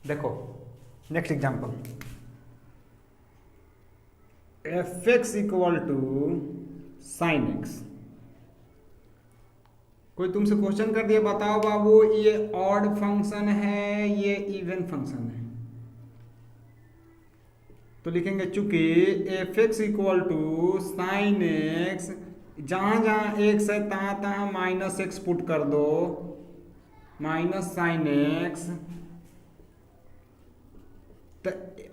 देखो next example, F x equal to sine X. कोई तुमसे क्वेश्चन कर दिया, बताओ बाबू ये ऑड फंक्शन है ये इवन फंक्शन है, तो लिखेंगे चूंकि F x equal to sine X, जहां जहां एक्स है तहां तहां माइनस एक्स पुट कर दो, माइनस साइन एक्स, तो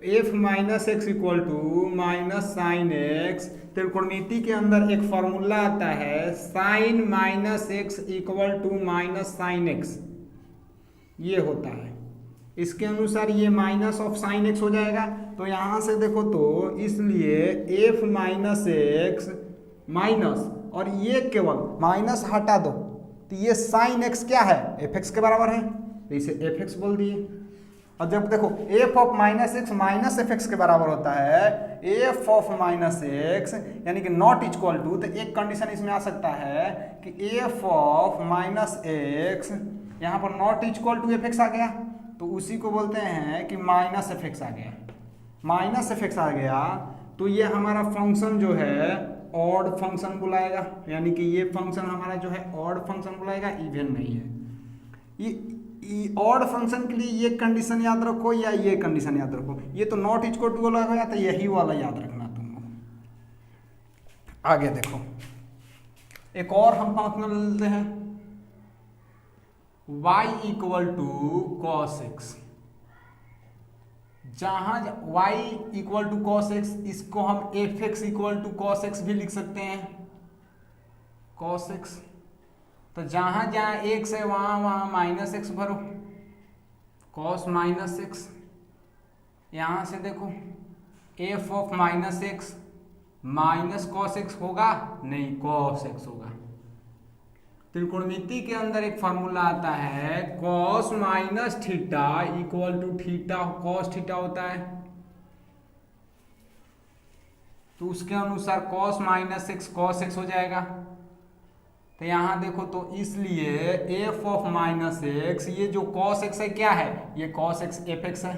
f minus x equal to minus sine x. त्रिकोणमिति के अंदर एक फॉर्मूला आता है sine minus x equal to minus sine x, ये होता है। इसके अनुसार ये माइनस ऑफ साइन एक्स हो जाएगा। तो यहां से देखो तो इसलिए एफ माइनस एक्स माइनस, और ये केवल माइनस हटा दो, तो ये साइन एक्स क्या है, एफ एक्स के बराबर है, तो इसे एफ एक्स बोल दिए। और जब देखो F of minus x minus f x के बराबर होता है, एफ ऑफ माइनस एक्स यानी कि नॉट इक्वल टू, तो एक कंडीशन इसमें आ सकता है कि एफ ऑफ माइनस एक्स, यहाँ पर not equal to f x आ गया, तो उसी को बोलते हैं कि माइनस एफ एक्स आ गया। माइनस एफ एक्स आ गया तो ये हमारा फंक्शन जो है ऑड फंक्शन बुलाएगा, यानी कि ये फंक्शन हमारा जो है ऑड फंक्शन बुलाएगा, इवन नहीं है। ये ऑड फंक्शन के लिए ये कंडीशन याद रखो या ये कंडीशन याद रखो, ये तो नॉट इक्वल टू वाला हो जाता है, यही वाला याद रखना तुम लोग। आगे देखो एक और हम फंक्शन लेते हैं, y equal to cos X. जहां y equal to cos X, इसको हम F x equal to cos X भी लिख सकते हैं, कॉस एक्स। तो जहां जहां एक्स है वहां वहां माइनस एक्स भरो, कॉस माइनस एक्स। यहां से देखो F of minus x minus cos x होगा, नहीं कॉस एक्स होगा। त्रिकोणमिति के अंदर एक फॉर्मूला आता है cos minus theta equal to theta cos theta होता है, तो उसके अनुसार cos minus X cos X हो जाएगा। तो यहां देखो तो इसलिए एफ ऑफ माइनस एक्स, ये जो कॉस एक्स है क्या है, ये कॉस एक्स एफ एक्स है,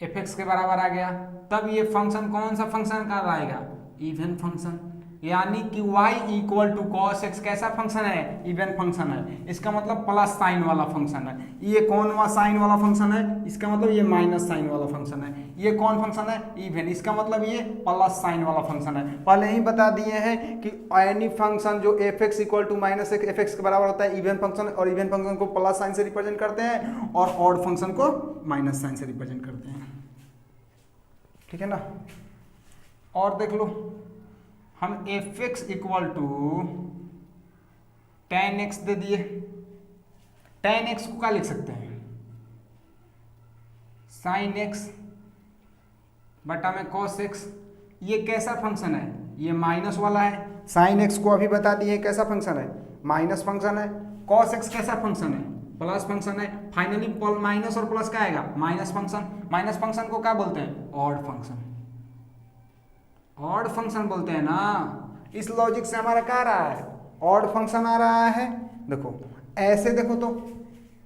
एफ एक्स के बराबर आ गया। तब ये फंक्शन कौन सा फंक्शन कहलाएगा, इवन फंक्शन। यानी कि y equal to cos X कैसा फंक्शन है, इवन फंक्शन है। इसका मतलब प्लस साइन वाला फंक्शन है। ये कौन वा साइन वाला फंक्शन है, इसका मतलब ये माइनस साइन वाला फंक्शन है। ये कौन फंक्शन है, इवन, इसका मतलब ये प्लस साइन वाला फंक्शन है। पहले ही बता दिए हैं कि एनी फंक्शन जो f x equal to minus x f x के बराबर होता है इवन फंक्शन, और इवन फंक्शन को प्लस साइन से रिप्रेजेंट करते हैं और ऑड फंक्शन को माइनस साइन से रिप्रेजेंट करते हैं, ठीक है ना। और देख लो हम F x equal to ten x दे दिए, टेन एक्स को क्या लिख सकते हैं, साइन एक्स बटा में कॉस एक्स। ये कैसा फंक्शन है, ये माइनस वाला है। साइन एक्स को अभी बता दिए कैसा फंक्शन है, माइनस फंक्शन है। कॉस एक्स कैसा फंक्शन है, प्लस फंक्शन है। फाइनली माइनस और प्लस क्या आएगा, माइनस फंक्शन। माइनस फंक्शन को क्या बोलते हैं, ऑड फंक्शन, ऑड फंक्शन बोलते हैं ना। इस लॉजिक से हमारा क्या आ रहा है, ऑड फंक्शन आ रहा है। देखो ऐसे देखो तो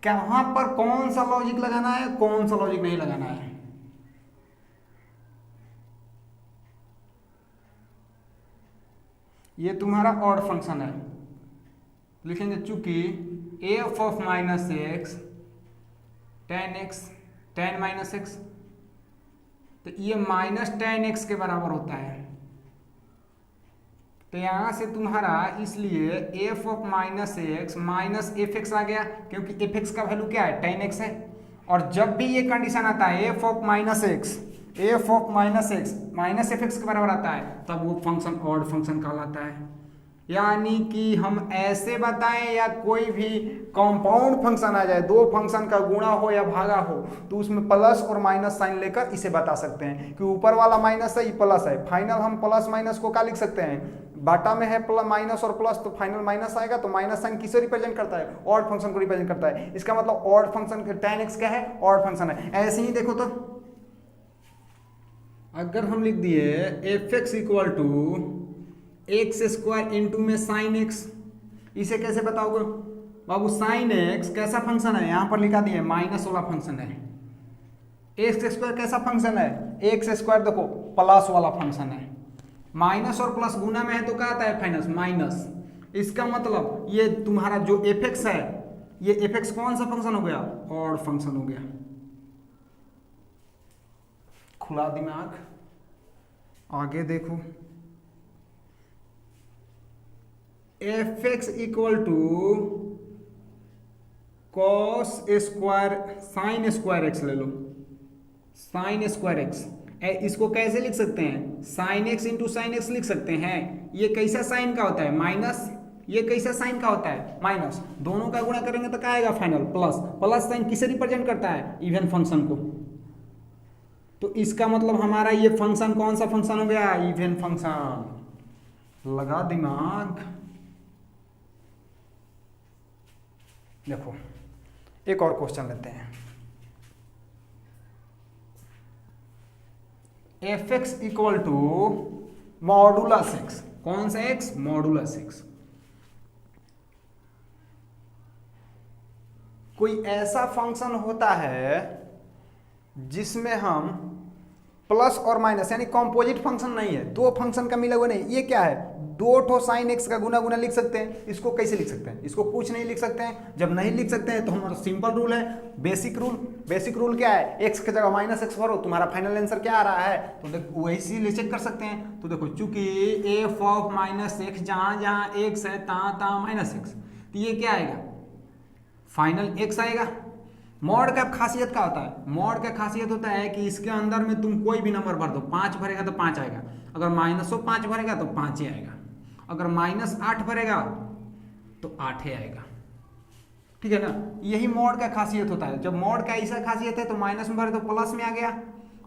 कहां पर कौन सा लॉजिक लगाना है, कौन सा लॉजिक नहीं लगाना है। ये तुम्हारा ऑड फंक्शन है, लिखेंगे चूंकि F of minus x ten x, ten minus x, तो ये माइनस टेन एक्स के बराबर होता है। तो यहां से तुम्हारा इसलिए f of minus x minus f x आ गया, क्योंकि एफ एक्स का वैल्यू क्या है, टेन एक्स है। और जब भी ये कंडीशन आता है F of minus x minus f x के बराबर आता है, तब वो फंक्शन ऑड फंक्शन कहलाता है। यानी कि हम ऐसे बताएं या कोई भी कंपाउंड फंक्शन आ जाए, दो फंक्शन का गुणा हो या भागा हो, तो उसमें प्लस और माइनस साइन लेकर इसे बता सकते हैं कि ऊपर वाला माइनस है ये प्लस है। फाइनल हम प्लस माइनस को क्या लिख सकते हैं, बाटा में है माइनस और प्लस, तो फाइनल माइनस आएगा, तो माइनस साइन किसे रिप्रेजेंट करता है, ऑड फंक्शन को रिप्रेजेंट करता है। इसका मतलब ऑड फंक्शन टेन एक्स क्या है, ऑड फंक्शन है। ऐसे ही देखो तो अगर हम लिख दिए F x equal to X square into में साइन एक्स, इसे कैसे बताओगे बाबू, साइन एक्स कैसा फंक्शन है, यहां पर लिखा दिए माइनस वाला फंक्शन है। एक्स स्क्वायर कैसा फंक्शन है, एक्स स्क्वायर देखो प्लस वाला फंक्शन है, माइनस और प्लस गुना में है तो क्या आता है फाइनस माइनस। इसका मतलब ये तुम्हारा जो एफ एक्स है, ये एफ एक्स कौन सा फंक्शन हो गया, ऑड फंक्शन हो गया। खुला दिमाग, आगे देखो, F x equal to cos square sine square X ले लो, साइन स्क्वायर एक्स। इसको कैसे लिख सकते हैं, sine x into sine x लिख सकते हैं। ये कैसा साइन का होता है माइनस, ये कैसा साइन का होता है माइनस, दोनों का गुणा करेंगे तो क्या आएगा फाइनल प्लस। प्लस साइन किसे रिप्रेजेंट करता है, इवन फंक्शन को। तो इसका मतलब हमारा ये फंक्शन कौन सा फंक्शन हो गया, इवन फंक्शन। लगा दिमाग। देखो एक और क्वेश्चन लेते हैं, F x equal to modulus X, कौन सा एक्स, मॉडुलस एक्स। कोई ऐसा फंक्शन होता है जिसमें हम प्लस और माइनस यानी कॉम्पोजिट फंक्शन नहीं है, दो फंक्शन का मिला हुआ नहीं। ये क्या है, दो ठो साइन एक्स का गुना गुना लिख सकते हैं। इसको कैसे लिख सकते हैं, इसको कुछ नहीं लिख सकते हैं। जब नहीं लिख सकते हैं तो हमारा सिंपल रूल है, बेसिक रूल। बेसिक रूल क्या है, एक्स की जगह माइनस एक्स भरो, तुम्हारा फाइनल आंसर क्या आ रहा है। तो देखो वैसे ही चेक कर सकते हैं। तो देखो चूंकि एफ ऑफ माइनस एक्स जहां जहां एक्स है तहां तहां माइनस एक्स, तो ये क्या आएगा फाइनल एक्स आएगा। मॉड का खासियत क्या होता है, मॉड का खासियत होता है कि इसके अंदर में तुम कोई भी नंबर भर दो, 5 भरेगा तो 5 आएगा, अगर -5 भरेगा तो 5 ही आएगा, अगर -8 भरेगा तो 8 ही आएगा। ठीक है ना, यही मॉड का खासियत होता है। जब मॉड का ऐसा खासियत है तो माइनस में भरे तो प्लस में आ गया।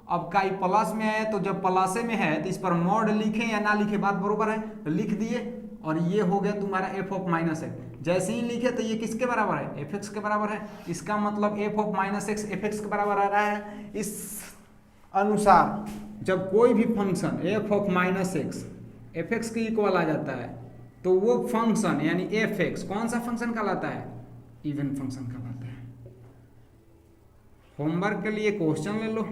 अब का प्लस में है तो जब प्लस में है तो इस पर मॉड लिखे या ना लिखे बात बरोबर है, तो लिख दिए और ये हो गया तुम्हारा एफ ऑफ माइनस एक्स। जैसे ही लिखे तो ये किसके बराबर है, एफ एक्स के बराबर है। इसका मतलब F of minus x f x के बराबर आ रहा है। इस अनुसार जब कोई भी function F of minus x f x के इक्वल आ जाता है तो वो फंक्शन यानी एफ एक्स कौन सा फंक्शन कहलाता है, इवन फंक्शन कहलाता है। होमवर्क के लिए क्वेश्चन ले लो,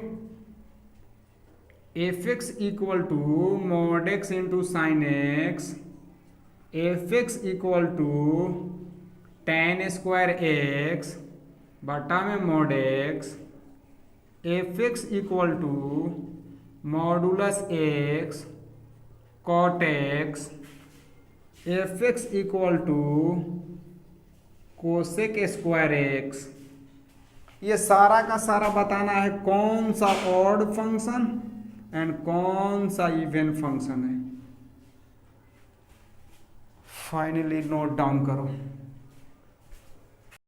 f x equal to mod x into sine x, f x equal to tan square x बटा में mod x, f x equal to modulus x cot x, f x equal to cosec square x. ये सारा का सारा बताना है कौन सा ऑड फंक्शन एंड कौन सा इवन फंक्शन है। फाइनली नोट डाउन करो।